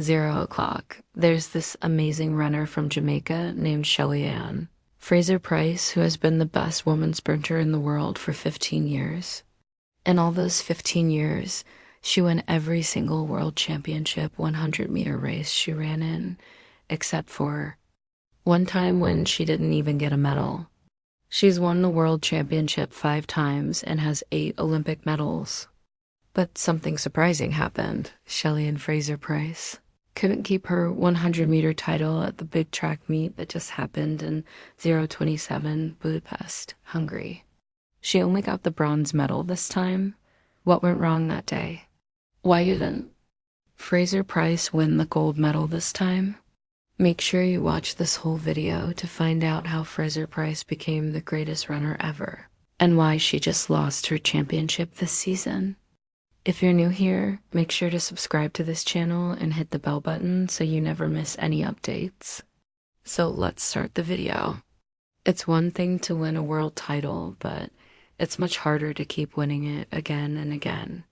0 o'clock, there's this amazing runner from Jamaica named Shelly-Ann Fraser-Pryce, who has been the best woman sprinter in the world for 15 years. In all those 15 years, she won every single world championship 100-meter race she ran in, except for one time when she didn't even get a medal. She's won the world championship 5 times and has 8 Olympic medals. But something surprising happened. Shelly-Ann Fraser-Pryce couldn't keep her 100-meter title at the big track meet that just happened in 0:27 Budapest, Hungary. She only got the bronze medal this time. What went wrong that day? Why didn't Fraser-Pryce win the gold medal this time? Make sure you watch this whole video to find out how Fraser-Pryce became the greatest runner ever and why she just lost her championship this season. If you're new here, make sure to subscribe to this channel and hit the bell button so you never miss any updates. So let's start the video. It's one thing to win a world title, but it's much harder to keep winning it again and again.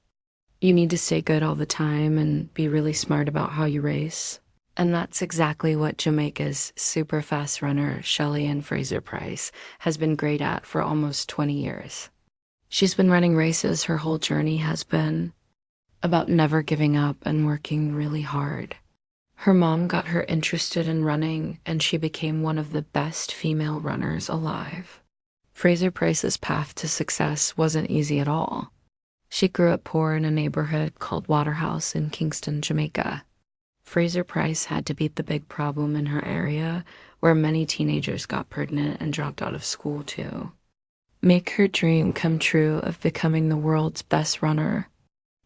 You need to stay good all the time and be really smart about how you race. And that's exactly what Jamaica's super fast runner, Shelly-Ann Fraser-Pryce, has been great at for almost 20 years. She's been running races. Her whole journey has been about never giving up and working really hard. Her mom got her interested in running, and she became one of the best female runners alive. Fraser-Pryce's path to success wasn't easy at all. She grew up poor in a neighborhood called Waterhouse in Kingston, Jamaica. Fraser-Pryce had to beat the big problem in her area, where many teenagers got pregnant and dropped out of school too. Make her dream come true of becoming the world's best runner.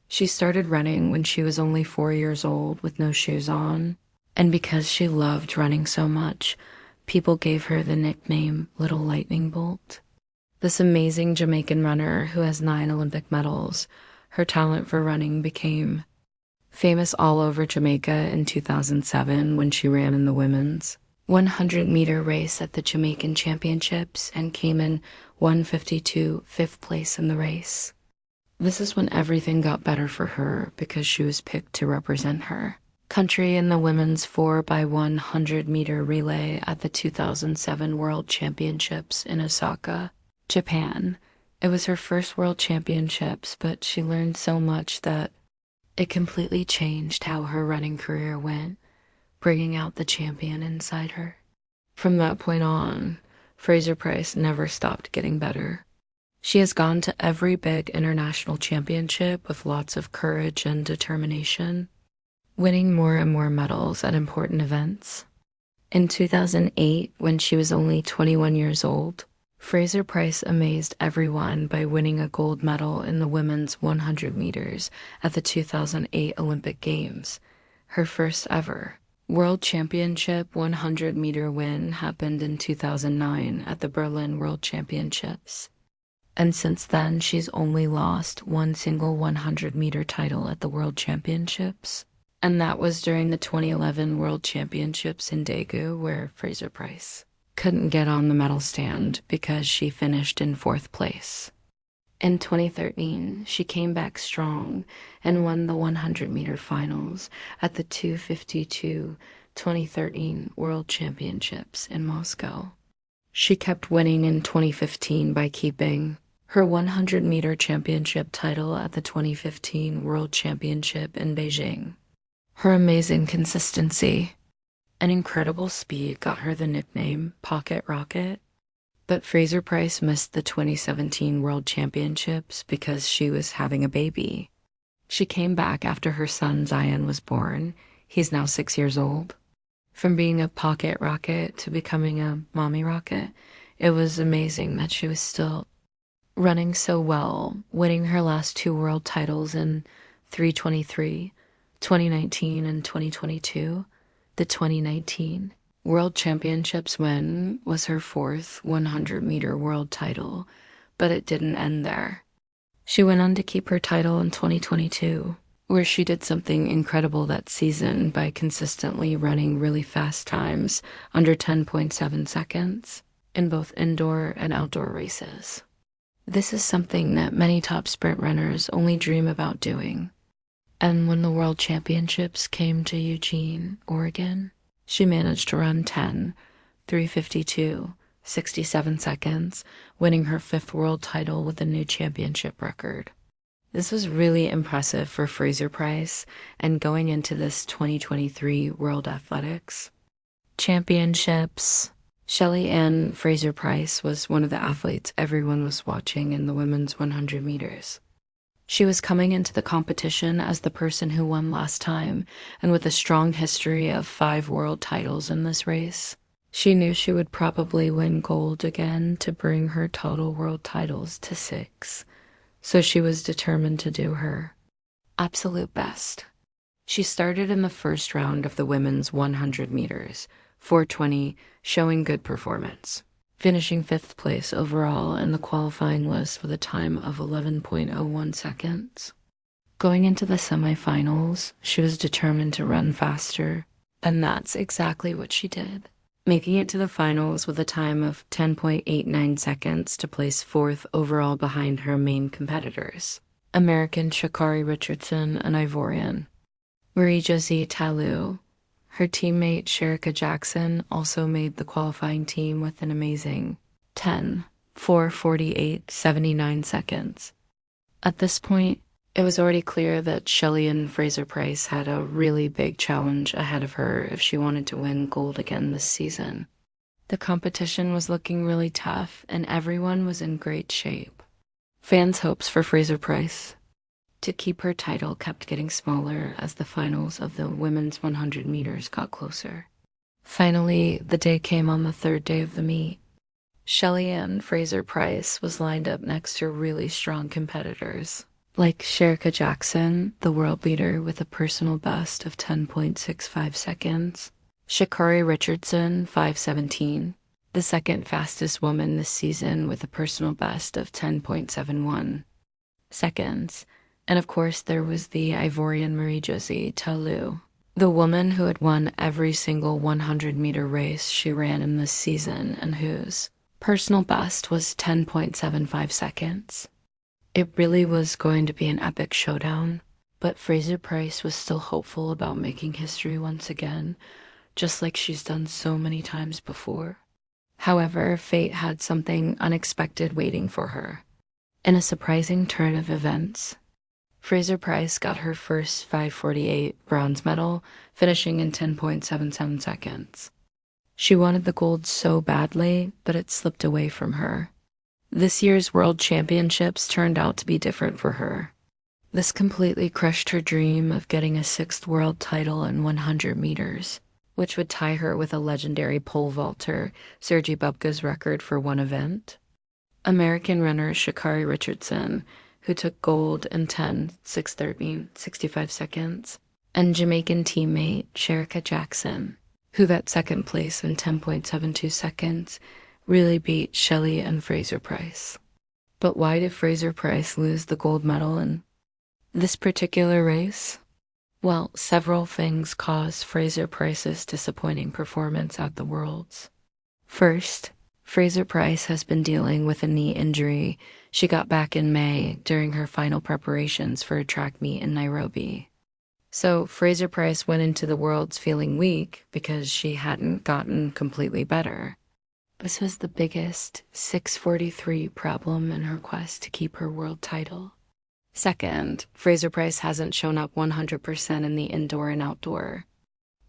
She started running when she was only 4 years old with no shoes on, and because she loved running so much, people gave her the nickname Little Lightning Bolt. This amazing Jamaican runner who has 9 Olympic medals, her talent for running became famous all over Jamaica in 2007 when she ran in the women's 100-meter race at the Jamaican Championships and came in 1:52, 5th place in the race. This is when everything got better for her because she was picked to represent her country in the women's 4x100-meter relay at the 2007 World Championships in Osaka, Japan. It was her first World Championships, but she learned so much that it completely changed how her running career went, bringing out the champion inside her. From that point on, Fraser-Pryce never stopped getting better. She has gone to every big international championship with lots of courage and determination, winning more and more medals at important events. In 2008, when she was only 21 years old, Fraser-Pryce amazed everyone by winning a gold medal in the women's 100 meters at the 2008 Olympic Games, her first ever. World Championship 100-meter win happened in 2009 at the Berlin World Championships. And since then, she's only lost one single 100-meter title at the World Championships. And that was during the 2011 World Championships in Daegu, where Fraser-Pryce couldn't get on the medal stand because she finished in 4th place. In 2013, she came back strong and won the 100-meter finals at the 2:52 2013 World Championships in Moscow. She kept winning in 2015 by keeping her 100-meter championship title at the 2015 World Championship in Beijing. Her amazing consistency and incredible speed got her the nickname Pocket Rocket. But Fraser-Pryce missed the 2017 World Championships because she was having a baby. She came back after her son Zion was born. He's now 6 years old. From being a pocket rocket to becoming a mommy rocket, it was amazing that she was still running so well, winning her last 2 world titles in 3:23, 2019 and 2022. The 2019 World Championships win was her 4th 100-meter world title, but it didn't end there. She went on to keep her title in 2022, where she did something incredible that season by consistently running really fast times under 10.7 seconds in both indoor and outdoor races. This is something that many top sprint runners only dream about doing. And when the World Championships came to Eugene, Oregon, she managed to run 10:3:52, 67 seconds, winning her 5th world title with a new championship record. This was really impressive for Fraser-Pryce and going into this 2023 World Athletics Championships. Shelly-Ann Fraser-Pryce was one of the athletes everyone was watching in the women's 100 meters. She was coming into the competition as the person who won last time, and with a strong history of 5 world titles in this race. She knew she would probably win gold again to bring her total world titles to 6, so she was determined to do her absolute best. She started in the first round of the women's 100 meters, 4:20, showing good performance, finishing 5th place overall in the qualifying list with a time of 11.01 seconds. Going into the semifinals, she was determined to run faster, and that's exactly what she did, making it to the finals with a time of 10.89 seconds to place 4th overall behind her main competitors, American Sha'Carri Richardson and Ivorian Marie-Josée Tallou. Her teammate Shericka Jackson also made the qualifying team with an amazing 10:4:48:79 seconds. At this point, it was already clear that Shelly-Ann Fraser-Pryce had a really big challenge ahead of her if she wanted to win gold again this season. The competition was looking really tough, and everyone was in great shape. Fans' hopes for Fraser-Pryce to keep her title kept getting smaller as the finals of the women's 100 meters got closer. Finally, the day came on the 3rd day of the meet. Shelly-Ann Fraser-Pryce was lined up next to really strong competitors, like Shericka Jackson, the world leader with a personal best of 10.65 seconds, Sha'Carri Richardson, 5:17, the 2nd fastest woman this season with a personal best of 10.71 seconds, and of course there was the Ivorian Marie-Josée Tallou, the woman who had won every single 100-meter race she ran in this season and whose personal best was 10.75 seconds. It really was going to be an epic showdown, but Fraser-Pryce was still hopeful about making history once again, just like she's done so many times before. However, fate had something unexpected waiting for her. In a surprising turn of events, Fraser-Pryce got her first 5:48 bronze medal, finishing in 10.77 seconds. She wanted the gold so badly, but it slipped away from her. This year's World Championships turned out to be different for her. This completely crushed her dream of getting a 6th world title in 100 meters, which would tie her with a legendary pole vaulter, Sergei Bubka's record for one event. American runner Sha'Carri Richardson, who took gold in 10:6:13:65 seconds, and Jamaican teammate Shericka Jackson, who got 2nd place in 10.72 seconds, really beat Shelly-Ann Fraser-Pryce. But why did Fraser-Pryce lose the gold medal in this particular race? Well, several things caused Fraser-Pryce's disappointing performance at the Worlds. First, Fraser-Pryce has been dealing with a knee injury she got back in May during her final preparations for a track meet in Nairobi. So Fraser-Pryce went into the Worlds feeling weak because she hadn't gotten completely better. This was the biggest 6:43 problem in her quest to keep her world title. Second, Fraser-Pryce hasn't shown up 100% in the indoor and outdoor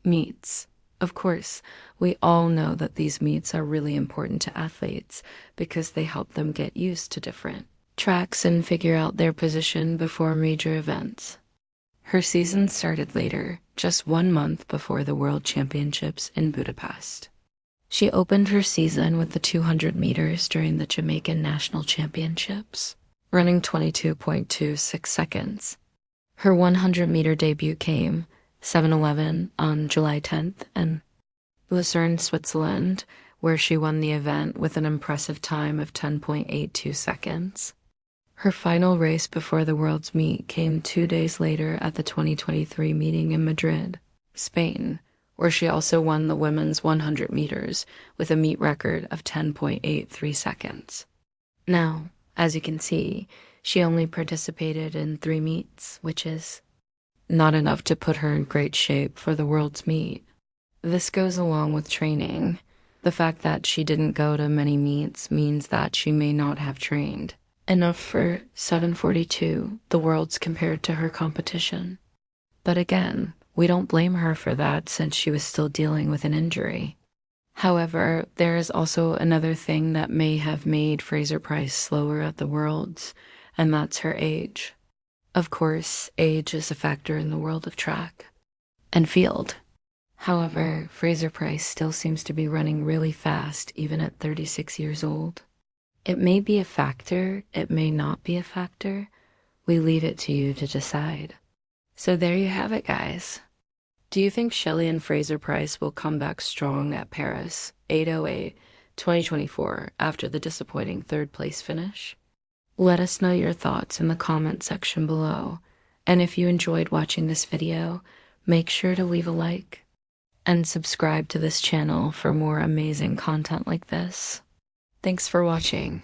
meets. Of course, we all know that these meets are really important to athletes because they help them get used to different tracks and figure out their position before major events. Her season started later, just 1 month before the World Championships in Budapest. She opened her season with the 200 meters during the Jamaican National Championships, running 22.26 seconds. Her 100-meter debut came 7:11 on July 10th in Lucerne, Switzerland, where she won the event with an impressive time of 10.82 seconds. Her final race before the World's meet came 2 days later at the 2023 meeting in Madrid, Spain, where she also won the women's 100 meters with a meet record of 10.83 seconds. Now, as you can see, she only participated in 3 meets, which is not enough to put her in great shape for the world's meet. This goes along with training. The fact that she didn't go to many meets means that she may not have trained enough for 742, the world's compared to her competition. But again, we don't blame her for that since she was still dealing with an injury. However, there is also another thing that may have made Fraser-Pryce slower at the Worlds, and that's her age. Of course, age is a factor in the world of track and field. However, Fraser-Pryce still seems to be running really fast even at 36 years old. It may be a factor, it may not be a factor. We leave it to you to decide. So there you have it, guys. Do you think Shelly-Ann Fraser-Pryce will come back strong at Paris 808 2024 after the disappointing third-place finish? Let us know your thoughts in the comment section below. And if you enjoyed watching this video, make sure to leave a like and subscribe to this channel for more amazing content like this. Thanks for watching.